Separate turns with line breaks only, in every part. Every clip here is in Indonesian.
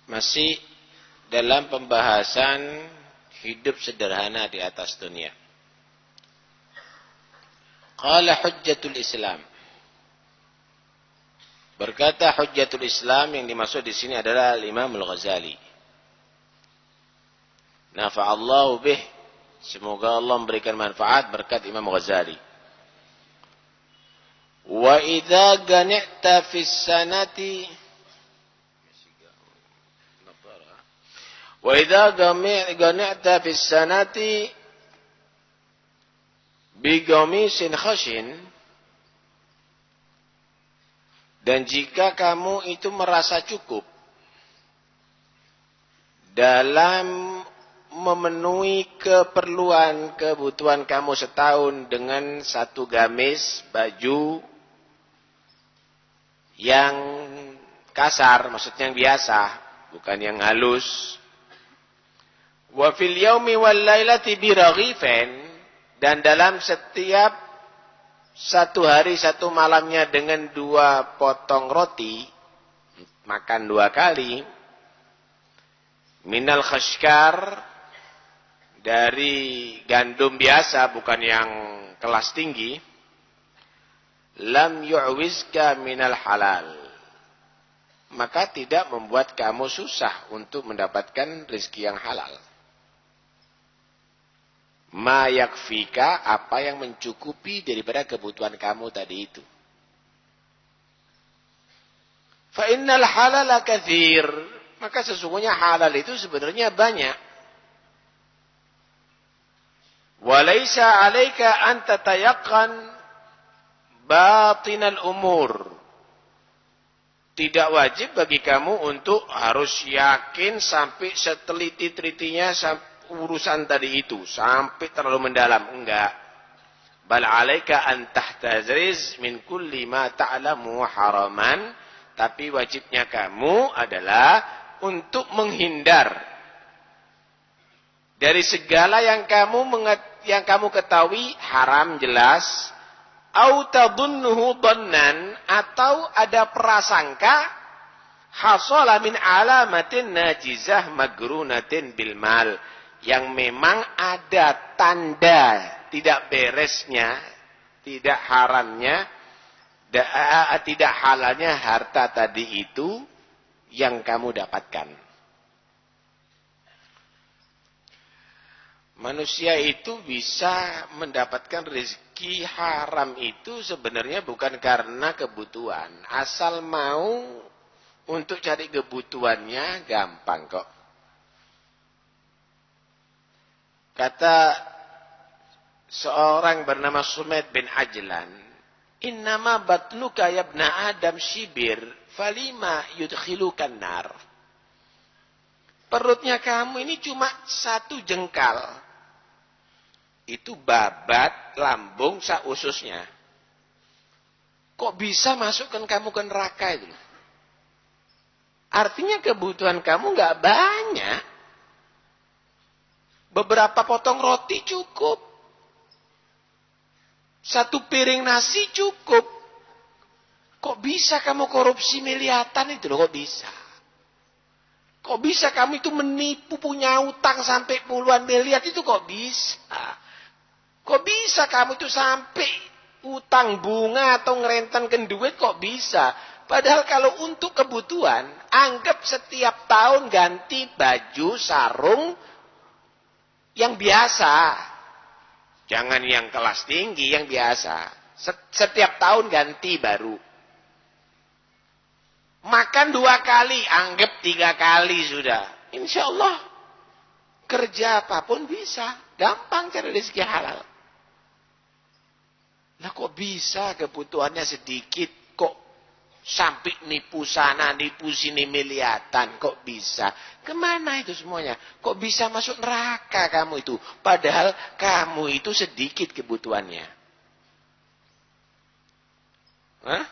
Masih dalam pembahasan hidup sederhana di atas dunia. Qala hujjatul Islam. Berkata hujjatul Islam, yang dimaksud di sini adalah Imam Al-Ghazali. Nafa'allahu bih. Semoga Allah memberikan manfaat berkat Imam Ghazali. Wa idza gani'ta fis sanati wa idza gani'ta fis sanati bi qamisin khashin, dan jika kamu itu merasa cukup dalam memenuhi kebutuhan kamu setahun dengan satu gamis baju yang kasar, maksudnya yang biasa, bukan yang halus. Wa fil yaumi wal lailati biraghifan, dan dalam setiap satu hari satu malamnya dengan 2 potong roti, makan 2 kali, minal khashkar, dari gandum biasa, bukan yang kelas tinggi, lam yu'wizka minal halal, maka tidak membuat kamu susah untuk mendapatkan rezeki yang halal. Ma yakfika, apa yang mencukupi daripada kebutuhan kamu tadi itu. Fa innal halala katsir, maka sesungguhnya halal itu sebenarnya banyak. Walaysa 'alaika an tatayaqqan batinal umur. Tidak wajib bagi kamu untuk harus yakin sampai seteliti-telitinya urusan tadi itu, sampai terlalu mendalam, enggak. Bal 'alaika an tahtazriz min kulli ma ta'lamu haraman, tapi wajibnya kamu adalah untuk menghindar dari segala yang kamu ketahui haram jelas, au tadunnuhu dhannan, atau ada prasangka, hasala min alamatin najizah magrunatin bil mal, yang memang ada tanda tidak beresnya, tidak haramnya, tidak halalnya harta tadi itu yang kamu dapatkan. Manusia itu bisa mendapatkan rezeki haram itu sebenarnya bukan karena kebutuhan. Asal mau untuk cari kebutuhannya gampang kok. Kata seorang bernama Sumaid bin Ajlan, innama batnuka yabna Adam shibir, falima yudkhilukan nar. Perutnya kamu ini cuma 1 jengkal. Itu babat lambung saususnya. Kok bisa masukkan kamu ke neraka itu? Artinya kebutuhan kamu nggak banyak. Beberapa potong roti cukup. 1 piring nasi cukup. Kok bisa kamu korupsi miliatan itu loh, kok bisa? Kok bisa kamu itu menipu, punya utang sampai puluhan miliar itu kok bisa? Kok bisa kamu itu sampai utang bunga atau ngerentenkan duit kok bisa? Padahal kalau untuk kebutuhan, anggap setiap tahun ganti baju sarung yang biasa. Jangan yang kelas tinggi, yang biasa. Setiap tahun ganti baru. Makan 2 kali, anggap 3 kali sudah. Insya Allah, kerja apapun bisa. Gampang cari rezeki halal. Nah kok bisa kebutuhannya sedikit, kok sampai nipu sana, nipu sini miliatan, kok bisa? Kemana itu semuanya? Kok bisa masuk neraka kamu itu? Padahal kamu itu sedikit kebutuhannya. Hah?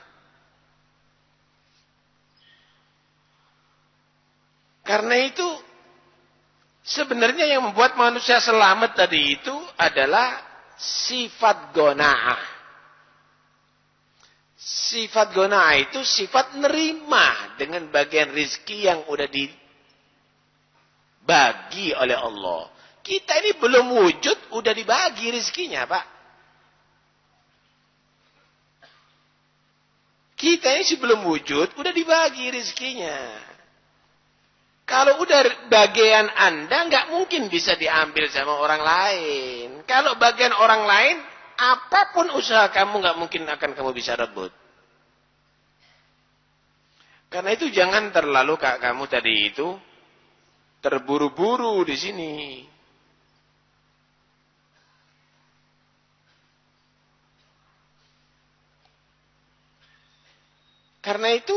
Karena itu sebenarnya yang membuat manusia selamat tadi itu adalah sifat gona'ah. Sifat gona'ah itu sifat nerima dengan bagian rizki yang udah Bagi oleh Allah. Kita ini belum wujud, udah dibagi rezekinya, Pak. Kita ini sebelum wujud, udah dibagi rezekinya. Kalau udah bagian Anda, nggak mungkin bisa diambil sama orang lain. Kalau bagian orang lain, apapun usaha kamu, nggak mungkin akan kamu bisa rebut. Karena itu jangan terlalu kamu tadi itu terburu-buru di sini. Karena itu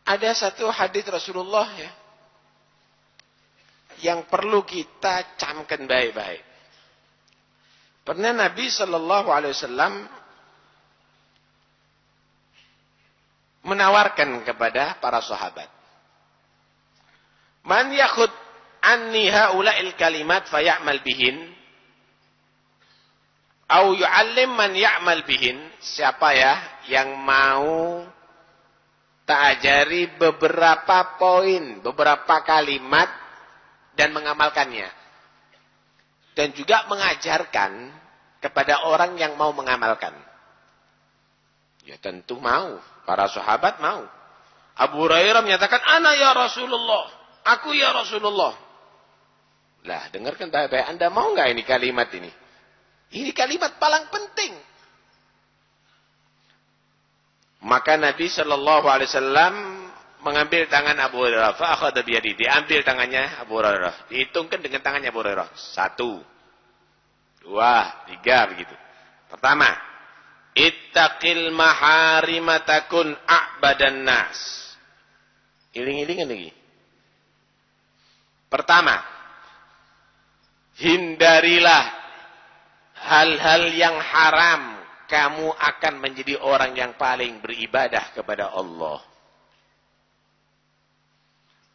ada satu hadis Rasulullah ya yang perlu kita camkan baik-baik. Pernah Nabi Shallallahu Alaihi Wasallam menawarkan kepada para sahabat, "Man yakhud anni haula'il kalimat fayamal bihin, au yu'allim man ya'mal bihin." Siapa ya yang mau tak ajari beberapa poin, beberapa kalimat dan mengamalkannya. Dan juga mengajarkan kepada orang yang mau mengamalkan. Ya tentu mau. Para sahabat mau. Abu Hurairah menyatakan, "Ana ya Rasulullah." Aku ya Rasulullah. Lah, dengarkan baik-baik. Anda mau nggak ini kalimat ini? Ini kalimat paling penting. Maka Nabi Shallallahu Alaihi Wasallam mengambil tangan Abu Hurairah. Fa'akhadha biyadi. Diambil tangannya Abu Hurairah. Dihitungkan dengan tangannya Abu Hurairah. 1, 2, 3 begitu. Pertama, ittaqil maharima takun a'badan nas. Iling-ilingan lagi. Pertama, hindarilah hal-hal yang haram. Kamu akan menjadi orang yang paling beribadah kepada Allah.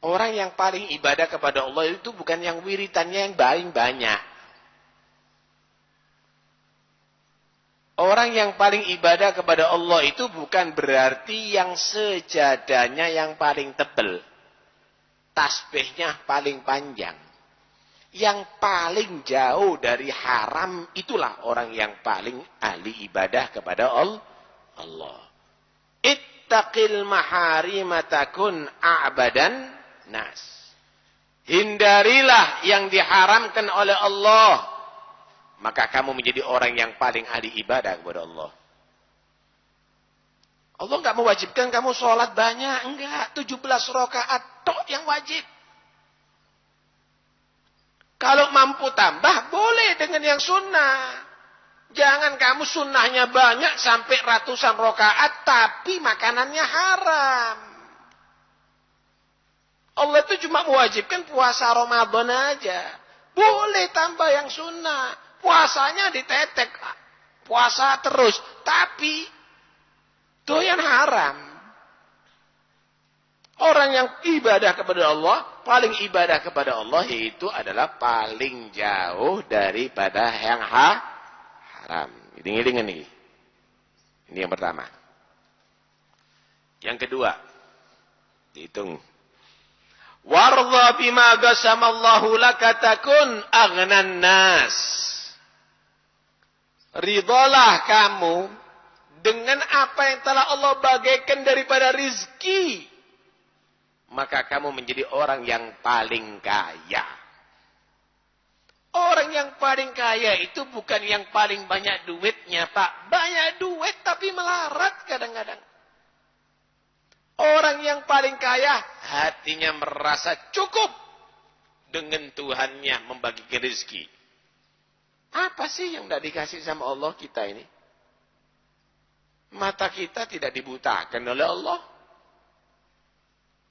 Orang yang paling ibadah kepada Allah itu bukan yang wiritannya yang paling banyak. Orang yang paling ibadah kepada Allah itu bukan berarti yang sejadahnya yang paling tebal. Tasbihnya paling panjang. Yang paling jauh dari haram itulah orang yang paling ahli ibadah kepada Allah. Ittaqil maharima takun a'badan nas. Hindarilah yang diharamkan oleh Allah, maka kamu menjadi orang yang paling ahli ibadah kepada Allah. Allah enggak mewajibkan kamu sholat banyak, enggak. 17 rakaat tok yang wajib. Kalau mampu tambah, boleh dengan yang sunnah. Jangan kamu sunnahnya banyak sampai ratusan rakaat, tapi makanannya haram. Allah itu cuma mewajibkan puasa Ramadan aja. Boleh tambah yang sunnah. Puasanya ditetek. Puasa terus. Tapi doyan haram. Orang yang ibadah kepada Allah, paling ibadah kepada Allah yaitu adalah paling jauh daripada yang haram. Iling-ilingan nih. Ini yang pertama. Yang kedua, dihitung. Warda bima qasamallahu laka takun aghnan nas. Ridalah kamu dengan apa yang telah Allah bagikan daripada rizki. Maka kamu menjadi orang yang paling kaya. Orang yang paling kaya itu bukan yang paling banyak duitnya, Pak. Banyak duit tapi melarat kadang-kadang. Orang yang paling kaya, hatinya merasa cukup dengan Tuhannya membagikan rezeki. Apa sih yang tidak dikasih sama Allah kita ini? Mata kita tidak dibutakan oleh Allah.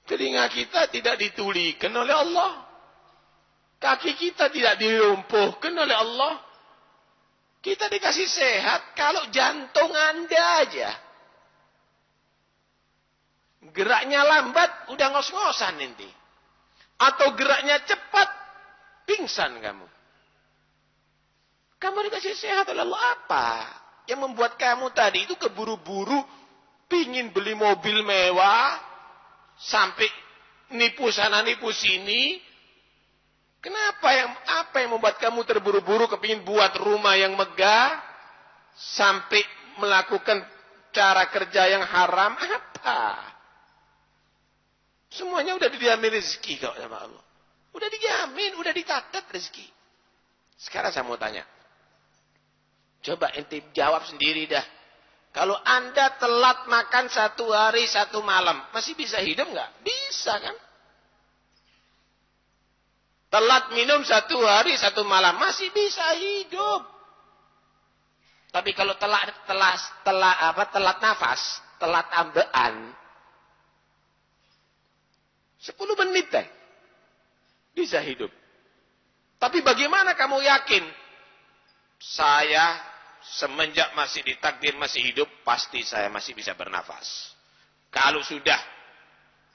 Telinga kita tidak ditulikan oleh Allah. Kaki kita tidak dilumpuhkan oleh Allah. Kita dikasih sehat kalau jantung Anda aja. Geraknya lambat, udah ngos-ngosan nanti. Atau geraknya cepat, pingsan kamu. Kamu dikasih sehat oleh Allah apa? Yang membuat kamu tadi itu keburu-buru pingin beli mobil mewah, sampai nipu sana nipu sini. Kenapa apa yang membuat kamu terburu-buru kepingin buat rumah yang megah, sampai melakukan cara kerja yang haram? Apa? Semuanya udah dijamin rezeki kok sama Allah. Udah dijamin, udah dicatat rezeki. Sekarang saya mau tanya. Coba ente jawab sendiri dah. Kalau Anda telat makan 1 hari 1 malam, masih bisa hidup nggak? Bisa kan? Telat minum 1 hari 1 malam, masih bisa hidup. Tapi kalau telat nafas, telat ambean, 10 menit deh, bisa hidup. Tapi bagaimana kamu yakin? Saya semenjak masih ditakdir masih hidup, pasti saya masih bisa bernafas. Kalau sudah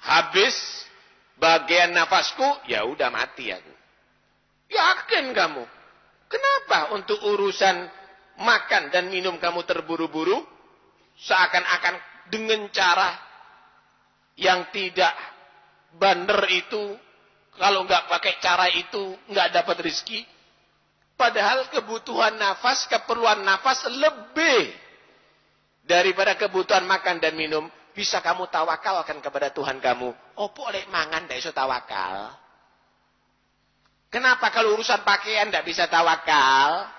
habis bagian nafasku, ya udah mati aku. Yakin kamu? Kenapa untuk urusan makan dan minum kamu terburu-buru? Seakan-akan dengan cara yang tidak benar itu, kalau nggak pakai cara itu nggak dapat rezeki. Padahal kebutuhan nafas, keperluan nafas lebih daripada kebutuhan makan dan minum. Bisa kamu tawakalkan kepada Tuhan kamu. Opo oleh mangan ndak iso tawakal. Kenapa kalau urusan pakaian ndak bisa tawakal?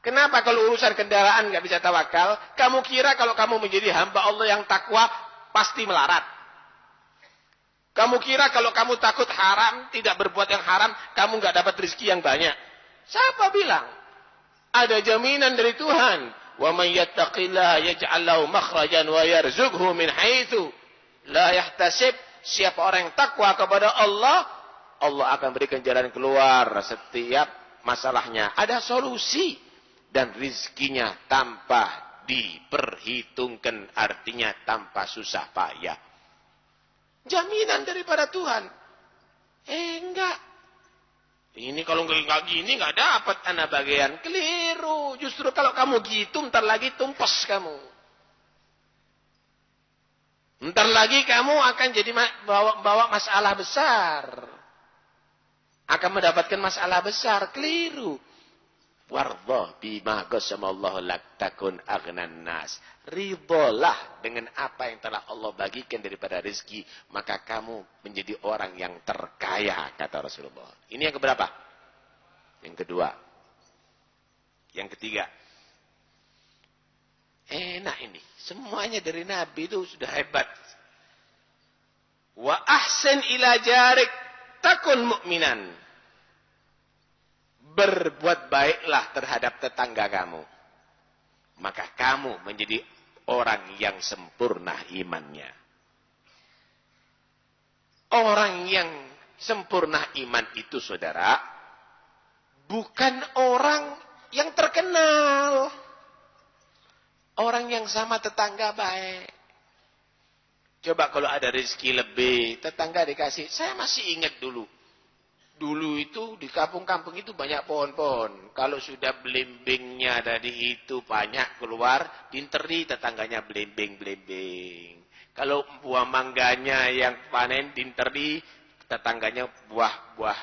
Kenapa kalau urusan kendaraan nggak bisa tawakal? Kamu kira kalau kamu menjadi hamba Allah yang takwa pasti melarat? Kamu kira kalau kamu takut haram, tidak berbuat yang haram, kamu nggak dapat rezeki yang banyak? Siapa bilang? Ada jaminan dari Tuhan. Wa may yattaqillaha yaj'al lahu makhrajan wa yarzuqhu min haitsu la yahtasib. Siapa orang yang takwa kepada Allah, Allah akan berikan jalan keluar setiap masalahnya. Ada solusi dan rizkinya tanpa diperhitungkan, artinya tanpa susah payah. Jaminan daripada Tuhan. Enggak. Ini kalau nggak gini nggak dapat anak bagian. Keliru. Justru kalau kamu gitu, ntar lagi tumpes kamu. Ntar lagi kamu akan jadi bawa masalah besar. Akan mendapatkan masalah besar. Keliru. Wardha bima qasamallahu lak takun aghnan nas. Ridholah dengan apa yang telah Allah bagikan daripada rezeki, maka kamu menjadi orang yang terkaya, kata Rasulullah. Ini yang keberapa? Yang kedua. Yang ketiga. Enak ini. Semuanya dari Nabi itu sudah hebat. Wa ahsin ila jarik takun mu'minan. Berbuat baiklah terhadap tetangga kamu. Maka kamu menjadi orang yang sempurna imannya. Orang yang sempurna iman itu, saudara, bukan orang yang terkenal. Orang yang sama tetangga baik. Coba kalau ada rezeki lebih, tetangga dikasih. Saya masih ingat dulu. Dulu itu di kampung-kampung itu banyak pohon-pohon. Kalau sudah belimbingnya dari itu banyak keluar, dinteri tetangganya belimbing-belimbing. Kalau buah mangganya yang panen dinteri, tetangganya buah-buah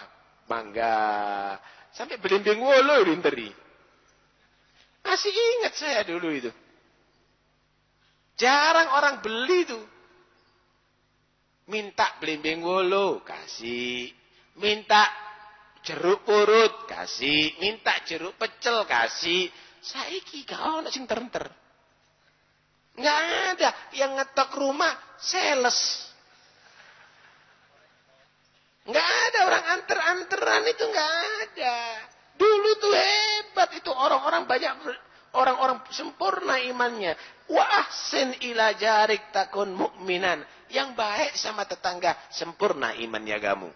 mangga. Sampai belimbing wolo dinteri. Masih ingat saya dulu itu. Jarang orang beli itu. Minta belimbing wolo, kasih. Minta jeruk purut, kasih. Minta jeruk pecel, kasih. Saiki gak ono sing ter-ter. Nggak ada. Yang ngetok rumah, sales. Nggak ada orang anter-anteran itu, nggak ada. Dulu tuh hebat itu orang-orang banyak, orang-orang sempurna imannya. Wa ahsin ila jarik takun mu'minan. Yang baik sama tetangga, sempurna imannya kamu.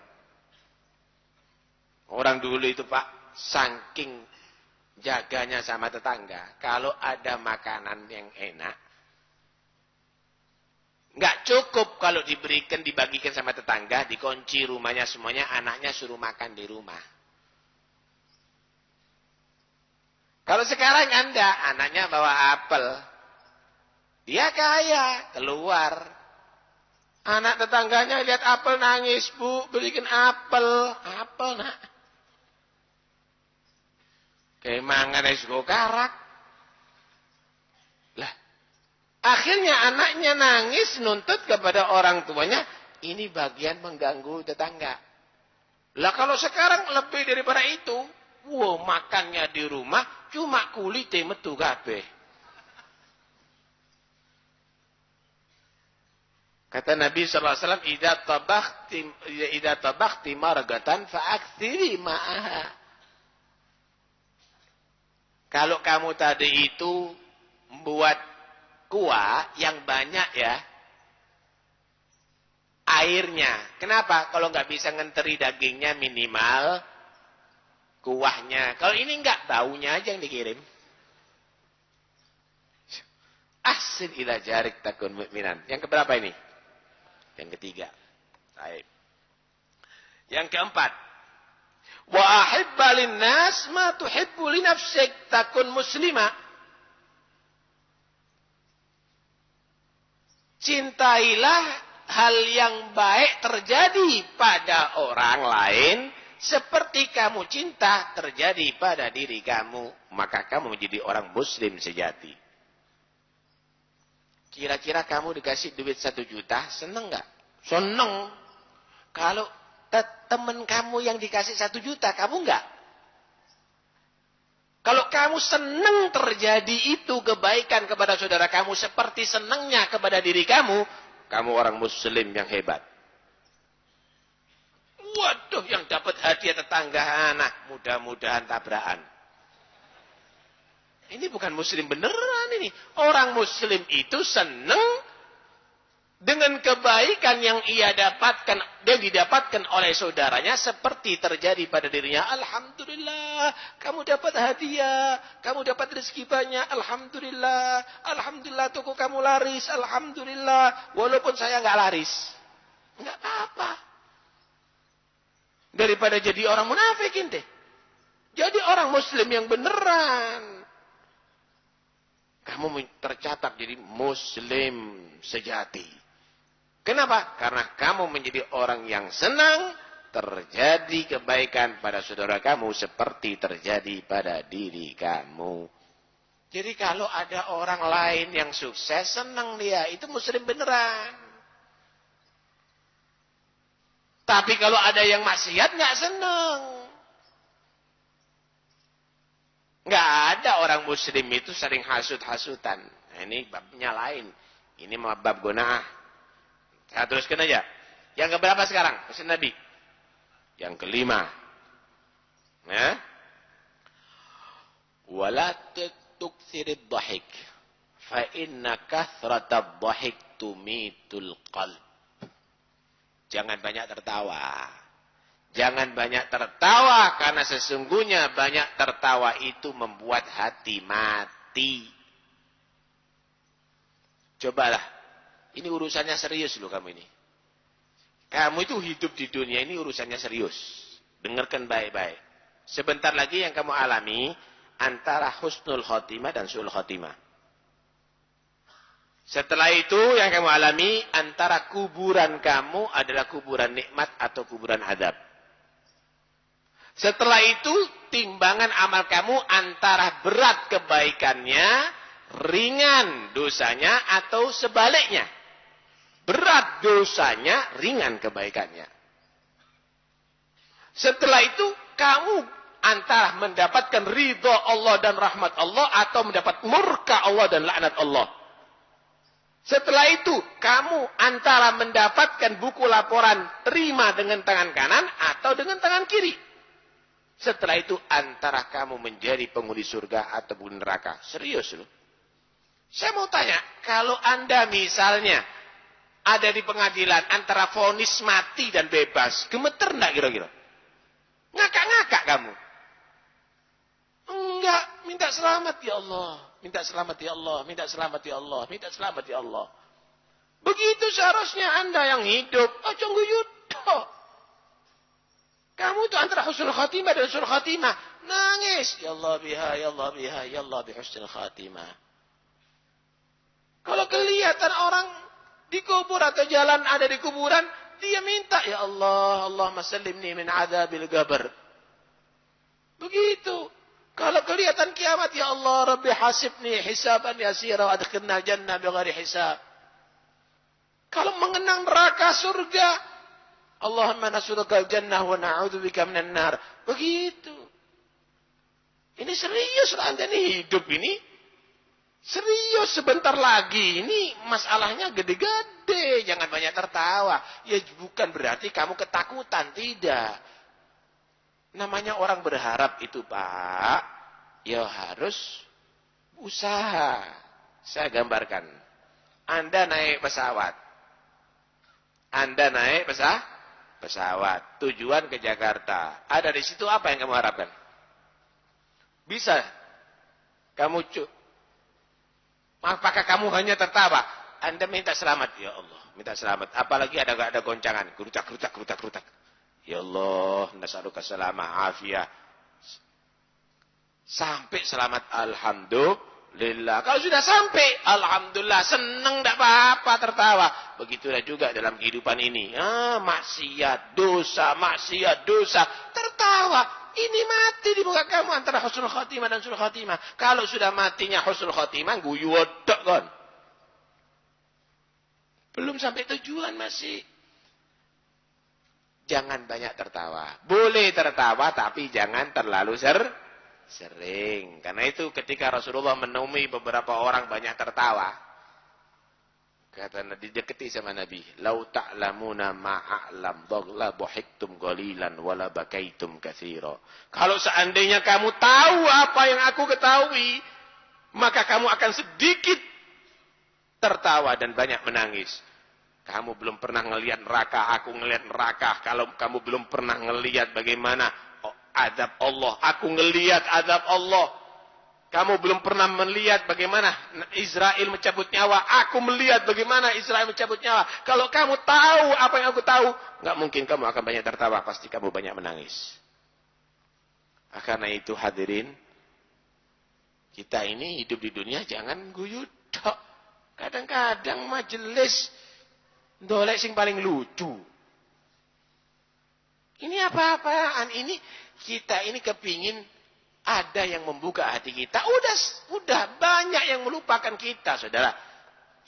Orang dulu itu Pak, saking jaganya sama tetangga, kalau ada makanan yang enak, nggak cukup kalau diberikan, dibagikan sama tetangga, dikunci rumahnya semuanya, anaknya suruh makan di rumah. Kalau sekarang Anda, anaknya bawa apel, Dia kaya, keluar. Anak tetangganya lihat apel nangis, Bu, belikan apel. Apel, nak. Kemangan es go karak. Lah, akhirnya anaknya nangis nuntut kepada orang tuanya. Ini bagian mengganggu tetangga. Lah kalau sekarang lebih daripada itu. Wow, makannya di rumah cuma kulitnya metu kabeh. Kata Nabi SAW, Idza tabakhti margatan fa'aktsiri ma'aha. Kalau kamu tadi itu membuat kuah yang banyak ya, airnya. Kenapa? Kalau nggak bisa ngenteri dagingnya minimal kuahnya. Kalau ini enggak, baunya aja yang dikirim. Ahsin ila jarik takun mu'minan. Yang keberapa ini? Yang ketiga. Baik. Yang keempat. Wa ahibba linnas ma tuhibbu li nafsik takun muslimah. Cintailah hal yang baik terjadi pada orang lain seperti kamu cinta terjadi pada diri kamu, maka kamu menjadi orang muslim sejati. Kira-kira kamu dikasih duit 1 juta, seneng nggak? Seneng. Kalau teman kamu yang dikasih 1 juta, kamu nggak? Kalau kamu seneng terjadi itu kebaikan kepada saudara kamu seperti senengnya kepada diri kamu, kamu orang muslim yang hebat. Waduh, yang dapat hadiah tetangga anak, mudah-mudahan tabrakan. Ini bukan muslim beneran ini. Orang muslim itu senang dengan kebaikan yang didapatkan oleh saudaranya seperti terjadi pada dirinya. Alhamdulillah, kamu dapat hadiah, kamu dapat rezeki banyak. Alhamdulillah, alhamdulillah toko kamu laris. Alhamdulillah, walaupun saya nggak laris, nggak apa-apa. Daripada jadi orang munafik ente. Jadi orang muslim yang beneran. Kamu tercatat jadi muslim sejati. Kenapa? Karena kamu menjadi orang yang senang terjadi kebaikan pada saudara kamu seperti terjadi pada diri kamu. Jadi kalau ada orang lain yang sukses, senang dia. Itu muslim beneran. Tapi kalau ada yang maksiat nggak seneng. Nggak ada orang muslim itu sering hasut-hasutan. Nah, ini babnya lain. Ini bab gona'ah. Saya teruskan aja. Yang keberapa sekarang? Pesan Nabi. Yang kelima. Ya. Wala tuktsirid dhahik. Fa inna kathratad dhahik tumitul qalb. Jangan banyak tertawa. Jangan banyak tertawa karena sesungguhnya banyak tertawa itu membuat hati mati. Cobalah. Ini urusannya serius loh kamu ini. Kamu itu hidup di dunia ini urusannya serius. Dengarkan baik-baik. Sebentar lagi yang kamu alami antara husnul khotimah dan su'ul khotimah. Setelah itu yang kamu alami antara kuburan kamu adalah kuburan nikmat atau kuburan azab. Setelah itu timbangan amal kamu antara berat kebaikannya, ringan dosanya atau sebaliknya. Berat dosanya, ringan kebaikannya. Setelah itu kamu antara mendapatkan ridha Allah dan rahmat Allah atau mendapat murka Allah dan laknat Allah. Setelah itu, kamu antara mendapatkan buku laporan terima dengan tangan kanan atau dengan tangan kiri. Setelah itu, antara kamu menjadi penghuni surga atau penghuni neraka. Serius loh. Saya mau tanya, kalau Anda misalnya ada di pengadilan antara vonis mati dan bebas, gemeter enggak kira-kira? Ngakak-ngakak kamu? Enggak, minta selamat ya Allah. Minta selamat ya Allah, minta selamat ya Allah, minta selamat ya Allah. Begitu seharusnya Anda yang hidup. Oh, cunggu yudo. Kamu itu antara husnul khatimah dan su'ul khatimah. Nangis. Ya Allah biha, ya Allah biha, ya Allah bihusnul khatimah. Kalau kelihatan orang dikubur atau jalan ada di kuburan, dia minta, ya Allah, Allahumma sallimni min adzabil qabr. Begitu. Kalau kelihatan kiamat, ya Allah, Rabbi hasibni hisaban yasira wa adkhilna jannah bighairi hisab. Kalau mengenang neraka surga, Allahumma nas'aluka al-jannah wa na'udzubika minan nar. Begitu. Ini serius lah Anda ini hidup ini. Serius sebentar lagi. Ini masalahnya gede-gede. Jangan banyak tertawa. Ya bukan berarti kamu ketakutan. Tidak. Namanya orang berharap itu Pak. Ya harus usaha. Saya gambarkan. Anda naik pesawat. Anda naik pesawat. Tujuan ke Jakarta. Ada di situ apa yang kamu harapkan? Bisa. Apakah kamu hanya tertawa? Anda minta selamat. Ya Allah. Minta selamat. Apalagi ada goncangan. Gerutak. Ya Allah. Nas'aluka salamah afiyah. Sampai selamat. Alhamdulillah. Kalau sudah sampai. Alhamdulillah. Senang tidak apa-apa tertawa. Begitulah juga dalam kehidupan ini. Maksiat. Dosa. Tertawa. Ini mati di muka kamu antara husnul khatimah dan su'ul khatimah. Kalau sudah matinya husnul khatimah, guyu wedok kon. Belum sampai tujuan masih. Jangan banyak tertawa. Boleh tertawa tapi jangan terlalu sering. Karena itu ketika Rasulullah menemui beberapa orang banyak tertawa. Kata didekati sama Nabi, "Lau ta'lamuna ma'a'lam la dhahiktum qalilan wala bakaitum katsira." Kalau seandainya kamu tahu apa yang aku ketahui, maka kamu akan sedikit tertawa dan banyak menangis. Kamu belum pernah ngelihat neraka, aku ngelihat neraka. Kalau kamu belum pernah ngelihat bagaimana azab Allah, aku ngelihat azab Allah. Kamu belum pernah melihat bagaimana Israel mencabut nyawa. Aku melihat bagaimana Israel mencabut nyawa. Kalau kamu tahu apa yang aku tahu, nggak mungkin kamu akan banyak tertawa. Pasti kamu banyak menangis. Karena itu hadirin, kita ini hidup di dunia jangan guyu tok. Kadang-kadang majelis dolek sing paling lucu. Ini apa-apaan? Ini kita ini kepingin ada yang membuka hati kita. Udah banyak yang melupakan kita, saudara.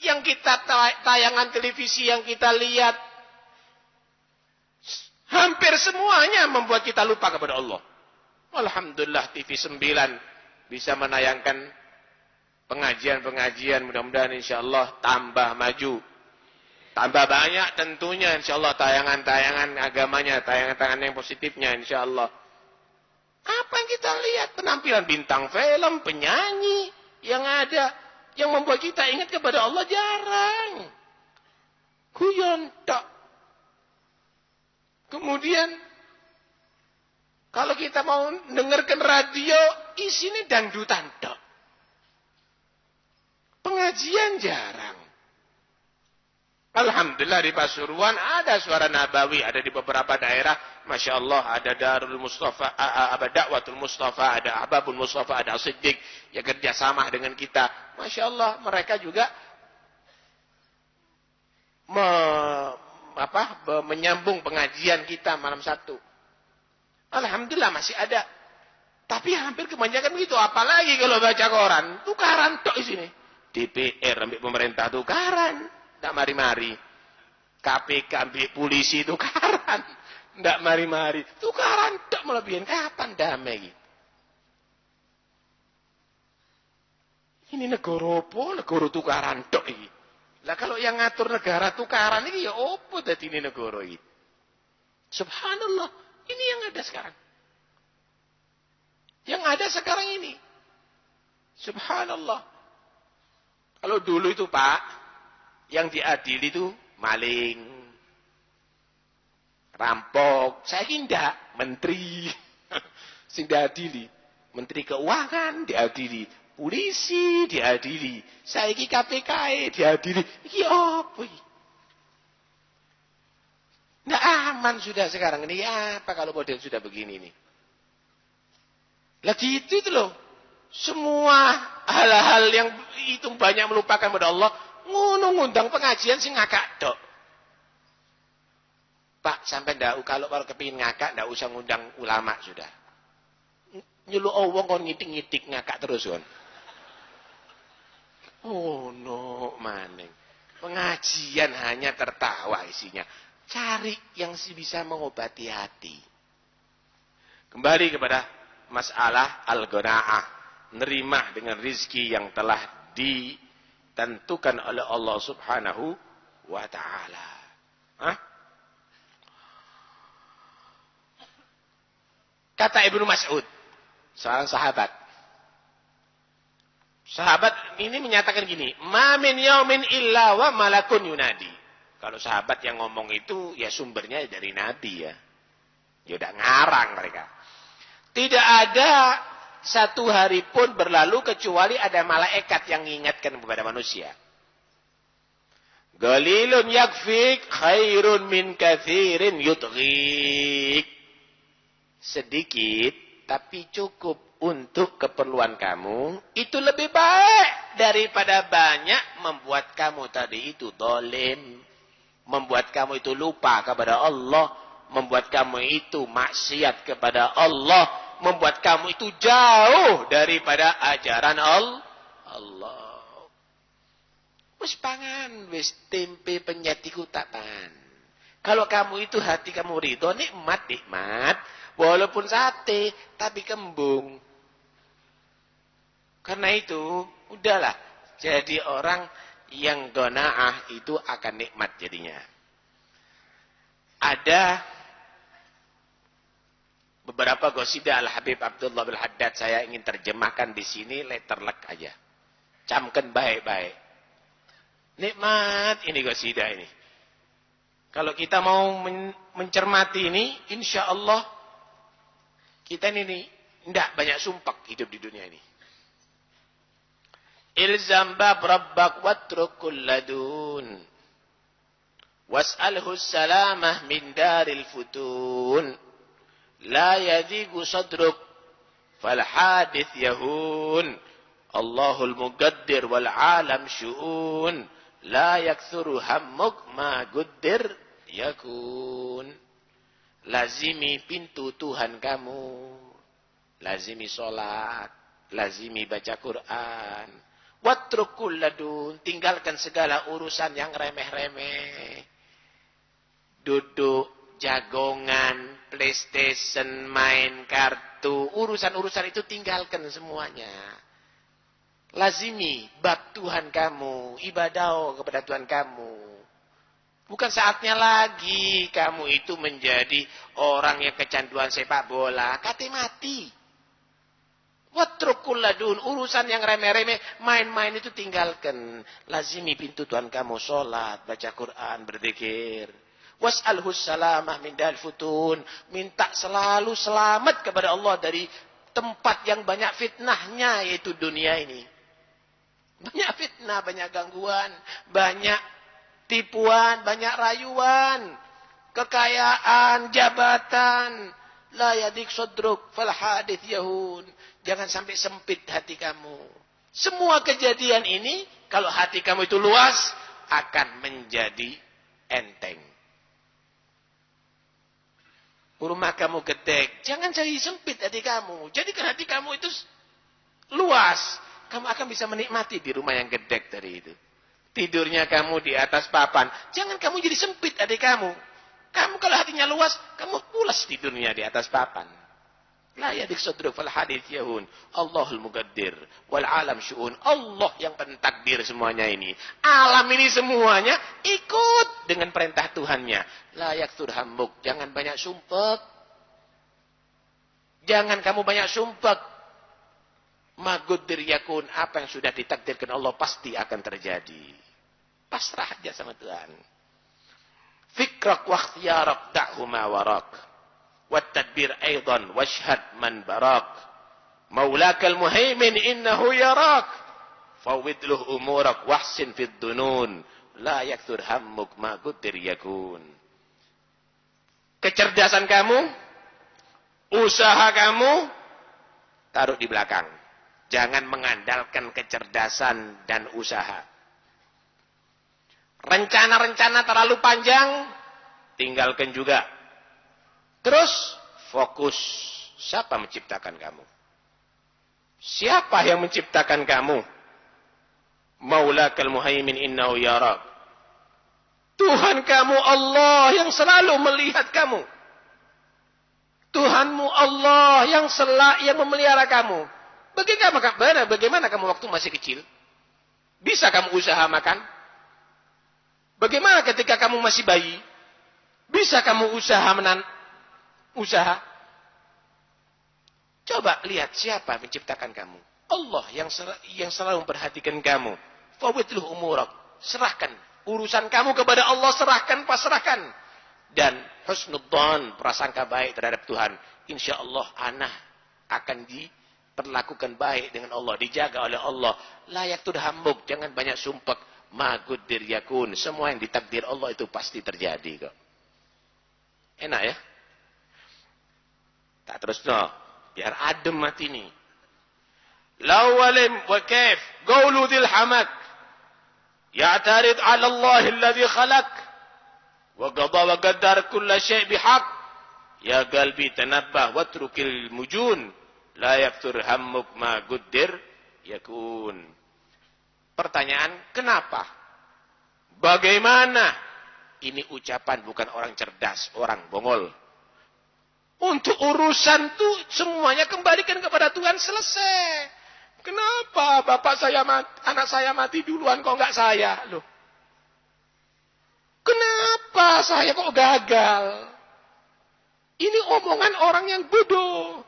Yang kita tayangan televisi yang kita lihat, hampir semuanya membuat kita lupa kepada Allah. Alhamdulillah TV 9 bisa menayangkan pengajian-pengajian. Mudah-mudahan insyaAllah tambah maju. Tambah banyak tentunya insyaAllah tayangan-tayangan agamanya, tayangan-tayangan yang positifnya insyaAllah. Apa yang kita lihat? Penampilan bintang film, penyanyi yang ada. Yang membuat kita ingat kepada Allah jarang. Guyon tok. Kemudian, kalau kita mau dengarkan radio, isinya dangdutan tok. Pengajian jarang. Alhamdulillah di Pasuruan ada suara Nabawi, ada di beberapa daerah, Masya Allah ada Darul Mustafa, ada Dakwatul Mustafa, ada Ahbabul Mustafa, ada Siddiq yang kerjasama dengan kita. Masya Allah mereka juga menyambung pengajian kita malam Sabtu. Alhamdulillah masih ada. Tapi hampir kebanyakan begitu. Apalagi kalau baca koran, tukaran tok di sini. DPR ambil pemerintah tukaran. Tidak mari-mari. KPK ambil polisi tukaran. Tidak mari-mari. Tukaran tak melebihin. Kapan damai? Ini negara apa? Negara tukaran tak ini. Lah kalau yang ngatur negara tukaran ini ya apa dadi ini negara ini? Subhanallah. Ini yang ada sekarang. Yang ada sekarang ini. Subhanallah. Kalau dulu itu Pak, yang diadili itu maling, rampok. Saya tidak menteri, sing diadili, menteri keuangan diadili, polisi diadili, saya ini KPK diadili. Ini apa ini? Nggak aman sudah sekarang ini. Apa kalau model sudah begini nih? Lagi itu loh. Semua hal-hal yang itu banyak melupakan pada Allah. Ngono ngundang pengajian sing ngakak tok. Pak, sampai ndak kalau kepingin ngakak ndak usah ngundang ulama sudah. Nyeluk wong kon ngitik-ngitik ngakak terus kon. Oh no, maning. Pengajian hanya tertawa isinya. Cari yang bisa mengobati hati. Kembali kepada masalah al-qanaah. Nerima dengan rizki yang telah ditentukan oleh Allah subhanahu wa ta'ala. Kata Ibnu Mas'ud, seorang sahabat. Sahabat ini menyatakan gini, "Ma min yaumin illa wa malakun yunadi." Kalau sahabat yang ngomong itu ya sumbernya dari Nabi ya. Ya udah ngarang mereka. Tidak ada satu hari pun berlalu kecuali ada malaikat yang mengingatkan kepada manusia. Qalilun yakfik khairun min katsirin yutghik. Sedikit tapi cukup untuk keperluan kamu, itu lebih baik daripada banyak membuat kamu tadi itu dolim, membuat kamu itu lupa kepada Allah, membuat kamu itu maksiat kepada Allah, membuat kamu itu jauh daripada ajaran Allah. Wis pangan, wis tempe penyetiku tak pan. Kalau kamu itu hati kamu ridho, nikmat. Walaupun sate, tapi kembung. Karena itu, udahlah. Jadi orang yang qanaah itu akan nikmat jadinya. Ada beberapa qasidah Al-Habib Abdullah bin Haddad saya ingin terjemahkan di sini letterlek aja. Camkan baik-baik. Nikmat ini qasidah ini. Kalau kita mau mencermati ini, insya Allah kita ini tidak banyak sumpah hidup di dunia ini. Ilzam bab rabbak watrukul ladun. Was'alhu salamah min daril futun. La yadhigu sadruk fal hadith yahun. Allahul mugaddir wal alam syu'un. La yakthuru hammuk ma guddir yakun. Lazimi pintu Tuhan kamu. Lazimi sholat. Lazimi baca Quran. Watrukul ladun. Tinggalkan segala urusan yang remeh-remeh. Duduk, jagongan, PlayStation, main kartu. Urusan-urusan itu tinggalkan semuanya. Lazimi bab Tuhan kamu. Ibadah kepada Tuhan kamu. Bukan saatnya lagi kamu itu menjadi orang yang kecanduan sepak bola. Kate mati. Watrukul ladun. Urusan yang remeh-remeh. Main-main itu tinggalkan. Lazimi pintu Tuhan kamu. Sholat, baca Quran, berzikir. Was'alhus salamah min dal futun. Minta selalu selamat kepada Allah dari tempat yang banyak fitnahnya. Yaitu dunia ini. Banyak fitnah, banyak gangguan. Banyak tipuan, banyak rayuan, kekayaan, jabatan. La yadik sodruk fal hadith yahun. Jangan sampai sempit hati kamu. Semua kejadian ini, kalau hati kamu itu luas, akan menjadi enteng. Rumah kamu gede, jangan jadi sempit hati kamu. Jadikan hati kamu itu luas. Kamu akan bisa menikmati di rumah yang gede tadi itu. Tidurnya kamu di atas papan. Jangan kamu jadi sempit adik kamu. Kamu kalau hatinya luas, kamu pulas tidurnya di atas papan. La yadik sadruk fal hadith yahun. Allahul mugaddir wal alam syu'un. Allah yang pentakdir semuanya ini. Alam ini semuanya ikut dengan perintah Tuhannya. La yaktur hammuk. Jangan banyak sumpek. Jangan kamu banyak sumpek. Maguddir yakun. Apa yang sudah ditakdirkan Allah pasti akan terjadi. Pasrah aja sama Tuhan. Fikrak wa ikhtiyarak da'huma warak. Wat tadbir aidan washhad man barak. Maulakal muhaimin innahu yarak. Fawidluh umurak wahsin fid dunun. La yakthur hammuk ma quddir yakun. Kecerdasan kamu, usaha kamu, taruh di belakang. Jangan mengandalkan kecerdasan dan usaha. Rencana-rencana terlalu panjang, tinggalkan juga. Terus fokus. Siapa menciptakan kamu? Siapa yang menciptakan kamu? Maulakal muhaimin innahu yarak. Tuhan kamu Allah yang selalu melihat kamu. Tuhanmu Allah yang memelihara kamu. Bagaimana kamu waktu masih kecil? Bisa kamu usaha makan? Bagaimana ketika kamu masih bayi? Bisa kamu usaha? Coba lihat siapa menciptakan kamu. Allah yang selalu memperhatikan kamu. Fawwidhu umurak. Serahkan urusan kamu kepada Allah, pasrahkan. Dan husnudzan, prasangka baik terhadap Tuhan. Insyaallah anak akan diperlakukan baik dengan Allah, dijaga oleh Allah. Layak turhamuk, jangan banyak sumpek. Ma quddir yakun, semua yang ditakdir Allah itu pasti terjadi kok. Enak ya? Tak terus no, biar adem mati ini. Lawalim wa kaif qawlu dzil hamak ya'tarid 'ala Allah alladhi khalaq wa qada wa qaddar kull syai' bihaq. Ya qalbi tanabbah watrukil mujun la yaktur hammuk ma quddir yakun. Pertanyaan, kenapa? Bagaimana? Ini ucapan bukan orang cerdas, orang bongol. Untuk urusan itu semuanya kembalikan kepada Tuhan, selesai. Kenapa anak saya mati duluan kok enggak saya? Loh. Kenapa saya kok gagal? Ini omongan orang yang bodoh.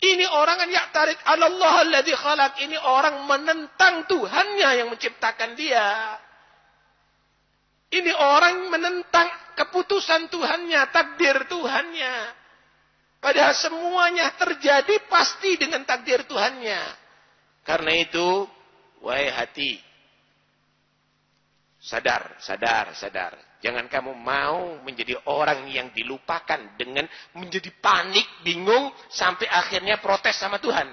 Ini orang yang ya'tarid 'ala Allah alladzi khalaq. Ini orang menentang Tuhannya yang menciptakan dia. Ini orang menentang keputusan Tuhannya, takdir Tuhannya. Padahal semuanya terjadi pasti dengan takdir Tuhannya. Karena itu, wahai hati, sadar. Jangan kamu mau menjadi orang yang dilupakan dengan menjadi panik, bingung, sampai akhirnya protes sama Tuhan.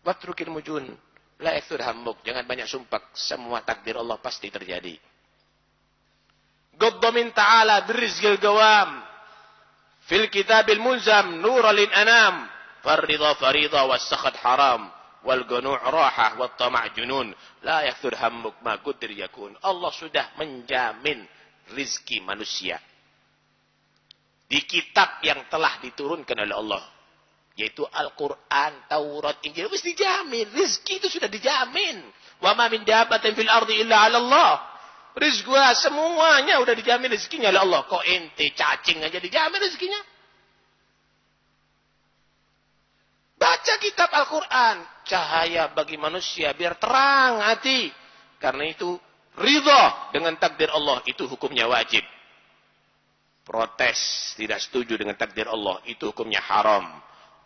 Watrukil mujun, la yaktur hammuk. Jangan banyak sumpah, semua takdir Allah pasti terjadi. Gadda min ta'ala birizqil gawam fil kitabil mulzam nuralin anam farida farida was-sakhat haram wal gunu' rahah wat tama' junun la yaktur hammuk ma quddir yakun. Allah sudah menjamin rizki manusia di kitab yang telah diturunkan oleh Allah, yaitu Al-Quran, Taurat, Injil. Wis dijamin, rizki itu sudah dijamin. Wa ma min dabbatin fil ardi illa 'ala Allah. Rizki semuanya udah dijamin rezekinya oleh Allah. Kok ente cacing aja dijamin rezekinya? Baca kitab Al-Quran, cahaya bagi manusia biar terang hati. Karena itu ridha dengan takdir Allah itu hukumnya wajib. Protes, tidak setuju dengan takdir Allah itu hukumnya haram.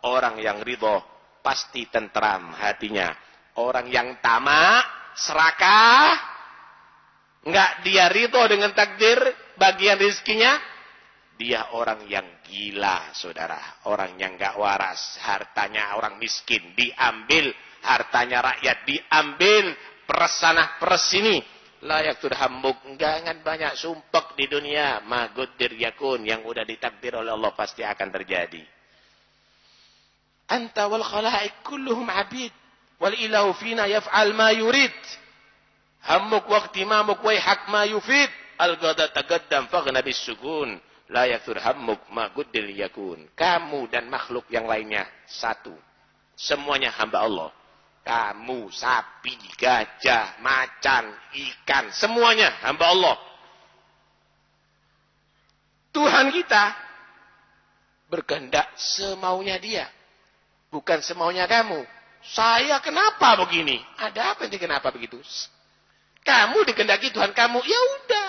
Orang yang ridha pasti tentram hatinya. Orang yang tamak, serakah, enggak dia ridho dengan takdir bagian rezekinya, dia orang yang gila, saudara. Orang yang enggak waras. Hartanya orang miskin diambil, hartanya rakyat diambil, peresanah persini. Layak turhamuk, jangan banyak sumpek di dunia. Ma quddir yakun, yang udah ditakdir oleh Allah pasti akan terjadi. Anta wal khalaik kulluhum abid wal ilahu fina yaf'al ma yurid. Hammuk waqti mamuk wayhak ma yufid. Al-gada tagaddam faghna bis-sukun. La yaktur hammuk ma quddir yakun. Kamu dan makhluk yang lainnya satu. Semuanya hamba Allah. Kamu, sapi, gajah, macan, ikan, semuanya hamba Allah. Tuhan kita berkehendak semaunya dia. Bukan semaunya kamu. Saya kenapa begini? Ada apa ini kenapa begitu? Kamu dikehendaki Tuhan kamu, ya udah.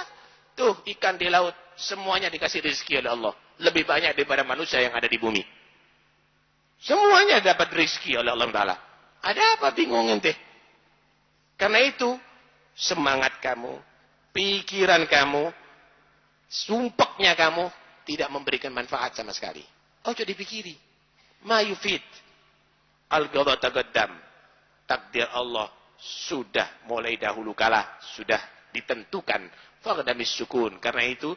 Tuh ikan di laut, semuanya dikasih rezeki oleh Allah. Lebih banyak daripada manusia yang ada di bumi. Semuanya dapat rezeki oleh Allah Ta'ala. Ada apa bingung ente? Karena itu, semangat kamu, pikiran kamu, sumpeknya kamu, tidak memberikan manfaat sama sekali. Ojo dipikiri. Ma yufid. Al-qadha tagaddam. Takdir Allah sudah mulai dahulu kala sudah ditentukan. Faqdamis sukun. Karena itu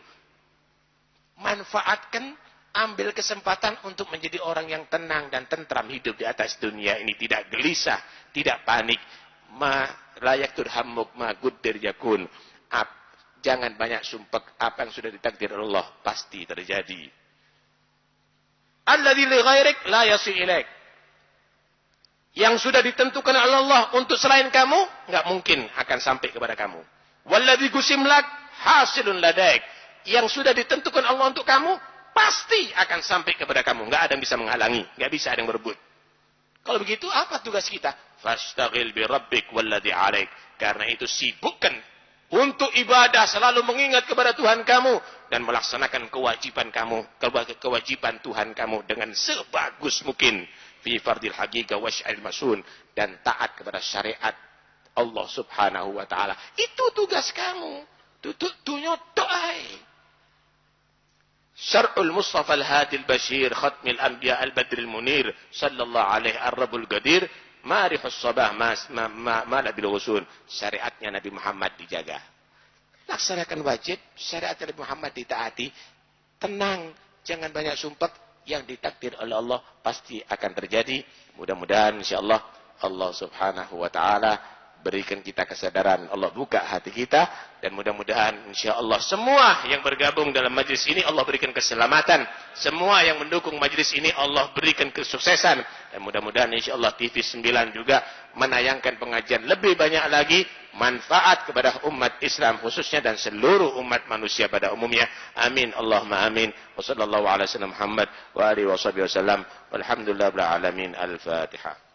manfaatkan, ambil kesempatan untuk menjadi orang yang tenang dan tentram hidup di atas dunia ini, tidak gelisah, tidak panik. Ma layak turhamuk ma guddir yakun. Jangan banyak sumpek, apa yang sudah ditakdir Allah pasti terjadi. Alladzi li ghairik la yasi ilaik. Yang sudah ditentukan oleh Allah untuk selain kamu, enggak mungkin akan sampai kepada kamu. Walladzi gusimlak hasilun ladaik. Yang sudah ditentukan Allah untuk kamu, pasti akan sampai kepada kamu. Enggak ada yang bisa menghalangi, enggak bisa ada yang berebut. Kalau begitu, apa tugas kita? Fastaghil bi rabbik walladzi 'alaik. Karena itu sibukkan untuk ibadah, selalu mengingat kepada Tuhan kamu dan melaksanakan kewajiban kamu, kewajiban Tuhan kamu dengan sebagus mungkin. Fi fardil haqiqah wa sya'il masun, dan taat kepada syariat Allah Subhanahu wa taala. Itu tugas kamu. Tunyoto ai. Syar'ul Mustafa al-Hadi al-Bashir khatmil anbiya al-Badr al-Munir sallallahu alaihi ar-Rabbul Qadir marihus sabah ma labil usul. Syariatnya Nabi Muhammad dijaga. Laksanakan wajib, syariat Nabi Muhammad ditaati. Tenang, jangan banyak sumpah. Yang ditakdir oleh Allah pasti akan terjadi. Mudah-mudahan insyaallah Allah Subhanahu wa taala berikan kita kesadaran, Allah buka hati kita, dan mudah-mudahan insyaallah semua yang bergabung dalam majlis ini Allah berikan keselamatan, semua yang mendukung majlis ini Allah berikan kesuksesan, dan mudah-mudahan insyaallah TV 9 juga menayangkan pengajian lebih banyak lagi, manfaat kepada umat Islam khususnya dan seluruh umat manusia pada umumnya. Amin Allahumma amin. Wassallallahu ala sayyidina Muhammad wa alihi wasallam. Walhamdulillahirabbil alamin. Al-Fatihah.